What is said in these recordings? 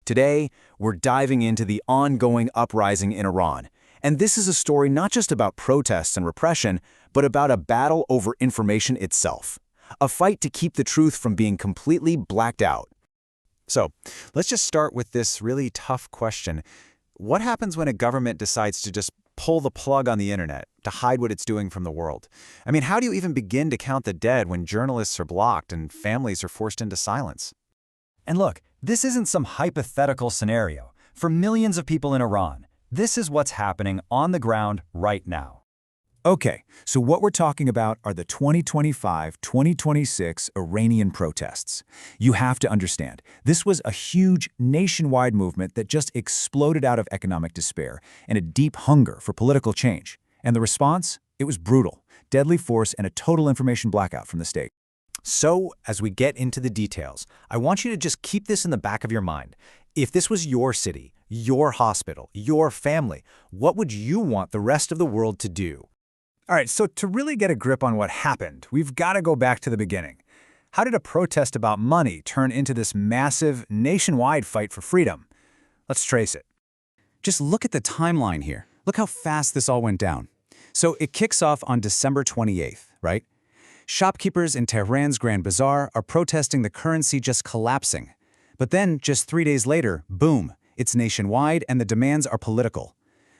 Today, we're diving into the ongoing uprising in Iran. And this is a story not just about protests and repression, but about a battle over information itself. A fight to keep the truth from being completely blacked out. So, let's just start with this really tough question. What happens when a government decides to just pull the plug on the internet to hide what it's doing from the world? I mean, how do you even begin to count the dead when journalists are blocked and families are forced into silence? And look, this isn't some hypothetical scenario. For millions of people in Iran, this is what's happening on the ground right now. Okay, so what we're talking about are the 2025-2026 Iranian protests. You have to understand, this was a huge nationwide movement that just exploded out of economic despair and a deep hunger for political change. And the response? It was brutal, deadly force, and a total information blackout from the state. So, as we get into the details, I want you to just keep this in the back of your mind. If this was your city, your hospital, your family, what would you want the rest of the world to do? All right, so to really get a grip on what happened, we've got to go back to the beginning. How did a protest about money turn into this massive, nationwide fight for freedom? Let's trace it. Just look at the timeline here. Look how fast this all went down. So it kicks off on December 28th, right? Shopkeepers in Tehran's Grand Bazaar are protesting the currency just collapsing. But then, just 3 days later, boom, it's nationwide and the demands are political.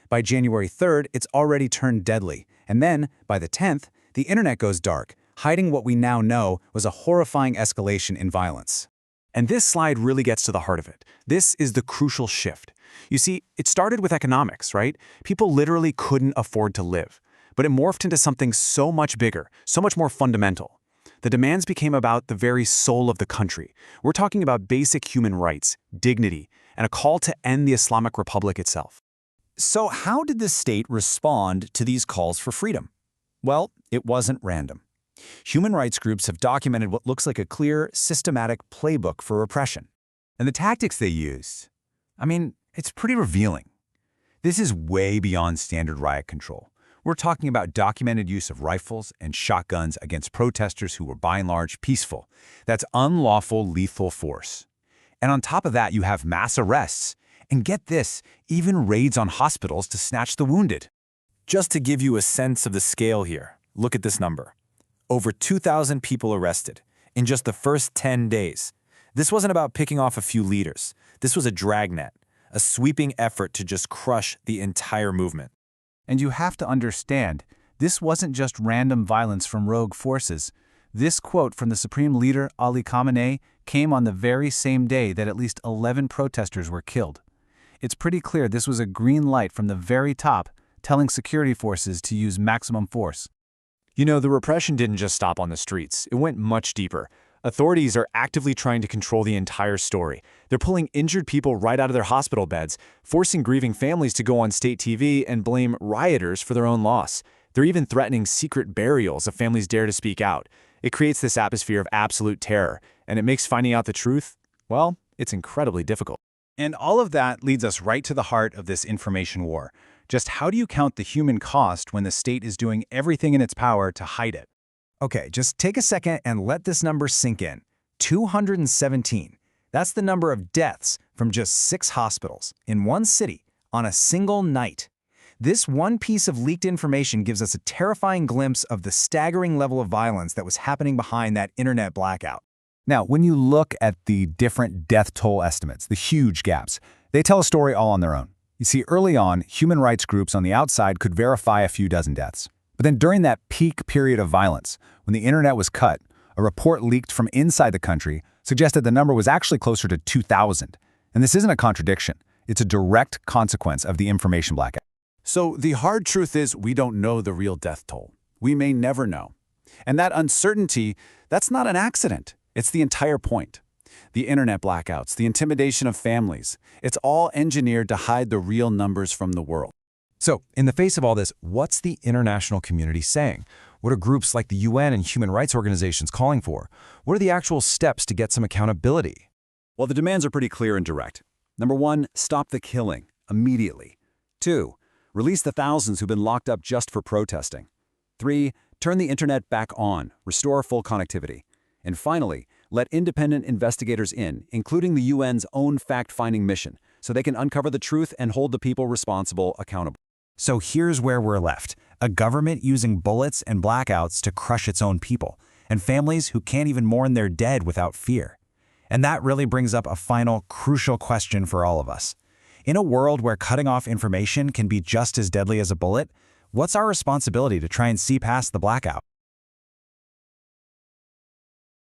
By January 3rd, it's already turned deadly. And then, by the 10th, the internet goes dark, hiding what we now know was a horrifying escalation in violence. And this slide really gets to the heart of it. This is the crucial shift. You see, it started with economics, right? People literally couldn't afford to live. But it morphed into something so much bigger, so much more fundamental. The demands became about the very soul of the country. We're talking about basic human rights, dignity, and a call to end the Islamic Republic itself. So how did the state respond to these calls for freedom? Well, it wasn't random. Human rights groups have documented what looks like a clear, systematic playbook for repression. And the tactics they used, I mean, it's pretty revealing. This is way beyond standard riot control. We're talking about documented use of rifles and shotguns against protesters who were by and large peaceful. That's unlawful lethal force. And on top of that, you have mass arrests. And get this, even raids on hospitals to snatch the wounded. Just to give you a sense of the scale here, look at this number. Over 2,000 people arrested in just the first 10 days. This wasn't about picking off a few leaders. This was a dragnet, a sweeping effort to just crush the entire movement. And you have to understand, this wasn't just random violence from rogue forces. This quote from the Supreme Leader, Ali Khamenei, came on the very same day that at least 11 protesters were killed. It's pretty clear this was a green light from the very top, telling security forces to use maximum force. You know, the repression didn't just stop on the streets. It went much deeper. Authorities are actively trying to control the entire story. They're pulling injured people right out of their hospital beds, forcing grieving families to go on state TV and blame rioters for their own loss. They're even threatening secret burials if families dare to speak out. It creates this atmosphere of absolute terror, and it makes finding out the truth, well, it's incredibly difficult. And all of that leads us right to the heart of this information war. Just how do you count the human cost when the state is doing everything in its power to hide it? Okay, just take a second and let this number sink in. 217. That's the number of deaths from just 6 hospitals in one city on a single night. This one piece of leaked information gives us a terrifying glimpse of the staggering level of violence that was happening behind that internet blackout. Now, when you look at the different death toll estimates, the huge gaps, they tell a story all on their own. You see, early on, human rights groups on the outside could verify a few dozen deaths. But then during that peak period of violence, when the internet was cut, a report leaked from inside the country suggested the number was actually closer to 2,000. And this isn't a contradiction. It's a direct consequence of the information blackout. So the hard truth is we don't know the real death toll. We may never know. And that uncertainty, that's not an accident. It's the entire point. The internet blackouts, the intimidation of families, it's all engineered to hide the real numbers from the world. So, in the face of all this, what's the international community saying? What are groups like the UN and human rights organizations calling for? What are the actual steps to get some accountability? Well, the demands are pretty clear and direct. Number 1, stop the killing immediately. 2, release the thousands who've been locked up just for protesting. 3, turn the internet back on, restore full connectivity. And finally, let independent investigators in, including the UN's own fact-finding mission, so they can uncover the truth and hold the people responsible accountable. So here's where we're left. A government using bullets and blackouts to crush its own people, and families who can't even mourn their dead without fear. And that really brings up a final, crucial question for all of us. In a world where cutting off information can be just as deadly as a bullet, what's our responsibility to try and see past the blackout?